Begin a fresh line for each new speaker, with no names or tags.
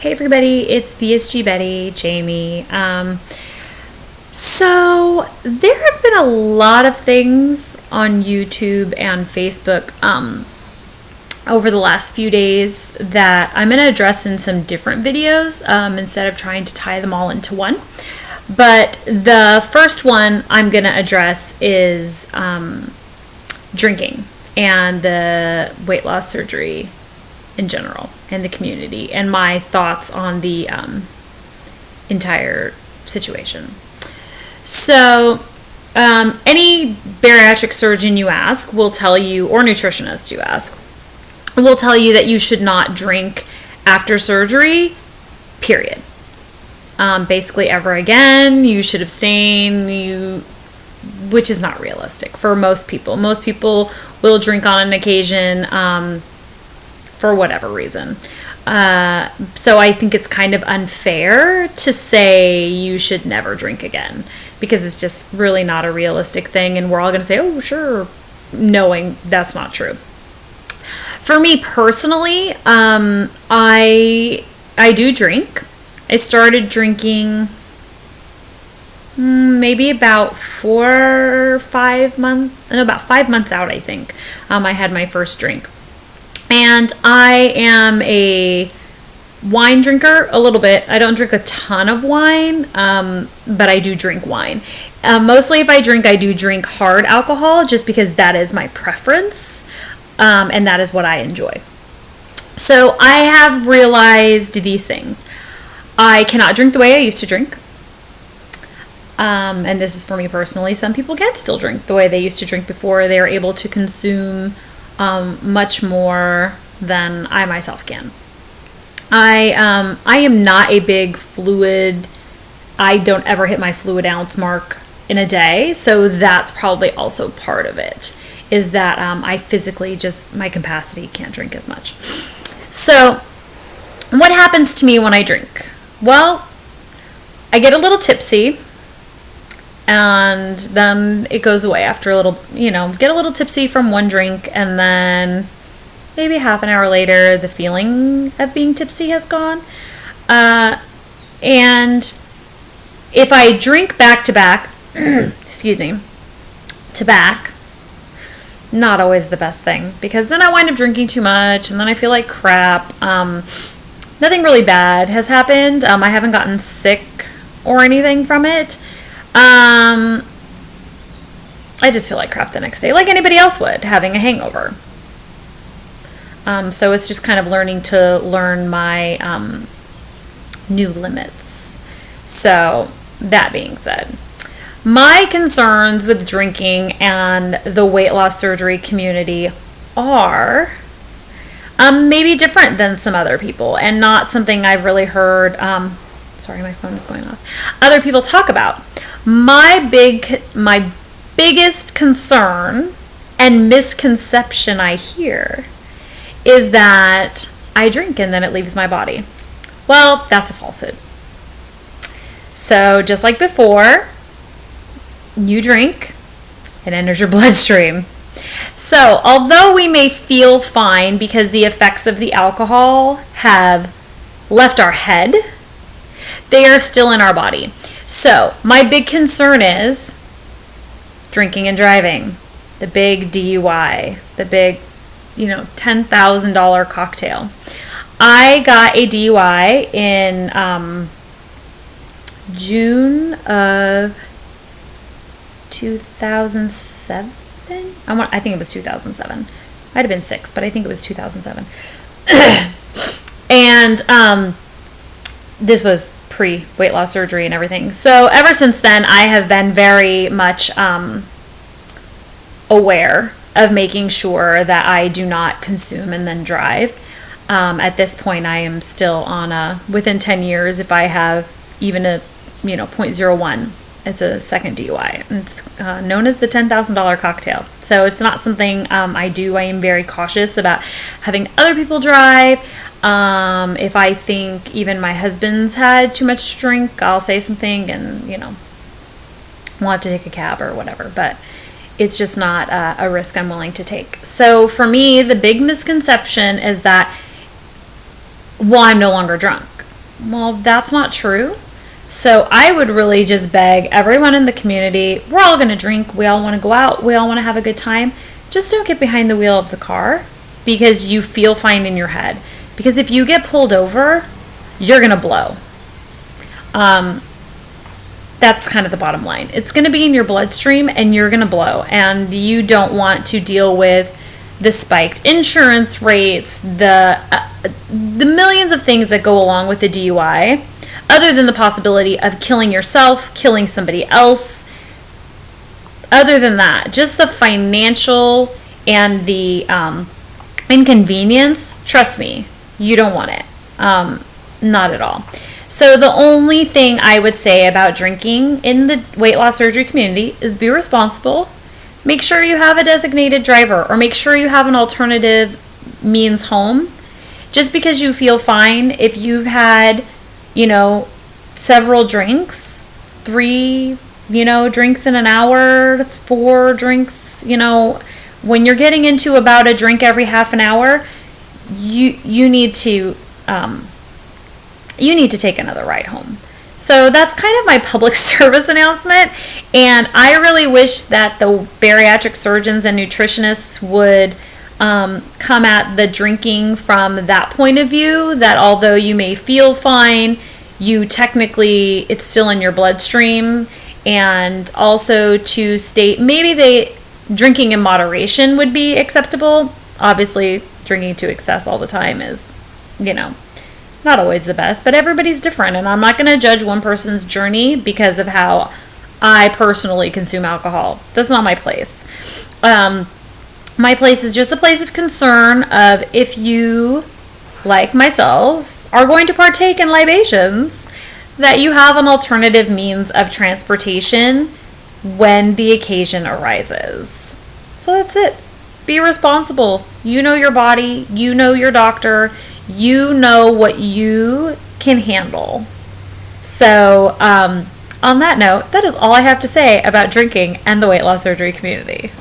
Hey everybody, it's VSG Betty, Jamie. So there have been a lot of things on YouTube and Facebook over the last few days that I'm going to address in some different videos instead of trying to tie them all into one. But the first one I'm going to address is drinking and the weight loss surgery in general and the community and my thoughts on the entire situation. So any bariatric surgeon you ask will tell you, or nutritionist you ask, will tell you that you should not drink after surgery, period. Basically ever again. You should abstain, which is not realistic for most people. Most people will drink on an occasion for whatever reason. So I think it's kind of unfair to say you should never drink again, because it's just really not a realistic thing, and we're all going to say, oh, sure, knowing that's not true. For me personally, I do drink. I started drinking maybe about 5 months out, I think. I had my first drink. And I am a wine drinker a little bit. I don't drink a ton of wine, but I do drink wine. Mostly if I do drink hard alcohol, just because that is my preference, and that is what I enjoy. So I have realized these things. I cannot drink the way I used to drink. And this is for me personally. Some people can still drink the way they used to drink before. They are able to consume much more than I myself can. I am not a big fluid. I don't ever hit my fluid ounce mark in a day, so that's probably also part of it, is that I physically just, my capacity can't drink as much. So what happens to me when I drink? Well, I get a little tipsy, and then it goes away after a little, get a little tipsy from one drink, and then maybe half an hour later, the feeling of being tipsy has gone. And if I drink back to back, to back, not always the best thing, because then I wind up drinking too much, and then I feel like crap. Nothing really bad has happened. I haven't gotten sick or anything from it. I just feel like crap the next day, like anybody else would, having a hangover. So it's just kind of learning my new limits. So that being said, my concerns with drinking and the weight loss surgery community are maybe different than some other people, and not something I've really heard. Sorry, my phone is going off. Other people talk about. My biggest concern and misconception I hear is that I drink and then it leaves my body. Well, that's a falsehood. So just like before, you drink, it enters your bloodstream. So although we may feel fine because the effects of the alcohol have left our head, they are still in our body. So my big concern is drinking and driving, the big DUI, the big, $10,000 cocktail. I got a DUI in June of 2007. I think it was 2007. Might have been 6, but I think it was 2007. And this was pre-weight loss surgery and everything. So ever since then, I have been very much aware of making sure that I do not consume and then drive. At this point, I am still on within 10 years, if I have even a 0.01, it's a second DUI. It's known as the $10,000 cocktail. So it's not something I do. I am very cautious about having other people drive. If I think even my husband's had too much to drink, I'll say something and, we'll have to take a cab or whatever. But it's just not a risk I'm willing to take. So for me, the big misconception is that, well, I'm no longer drunk. Well, that's not true. So I would really just beg everyone in the community, we're all going to drink, we all want to go out, we all want to have a good time. Just don't get behind the wheel of the car because you feel fine in your head. Because if you get pulled over, you're going to blow. That's kind of the bottom line. It's going to be in your bloodstream and you're going to blow. And you don't want to deal with the spiked insurance rates, the millions of things that go along with the DUI, other than the possibility of killing yourself, killing somebody else. Other than that, just the financial and the inconvenience, trust me, you don't want it. Not at all. So the only thing I would say about drinking in the weight loss surgery community is be responsible. Make sure you have a designated driver or make sure you have an alternative means home. Just because you feel fine, if you've had, several drinks, 3, drinks in an hour, 4 drinks, when you're getting into about a drink every half an hour, you need to take another ride home. So that's kind of my public service announcement, and I really wish that the bariatric surgeons and nutritionists would come at the drinking from that point of view, that although you may feel fine, you technically, it's still in your bloodstream, and also to state maybe drinking in moderation would be acceptable. Obviously, drinking to excess all the time is, not always the best, but everybody's different, and I'm not going to judge one person's journey because of how I personally consume alcohol. That's not my place. My place is just a place of concern of if you, like myself, are going to partake in libations, that you have an alternative means of transportation when the occasion arises. So that's it. Be responsible. You know your body. You know your doctor. You know what you can handle. So, on that note, that is all I have to say about drinking and the weight loss surgery community.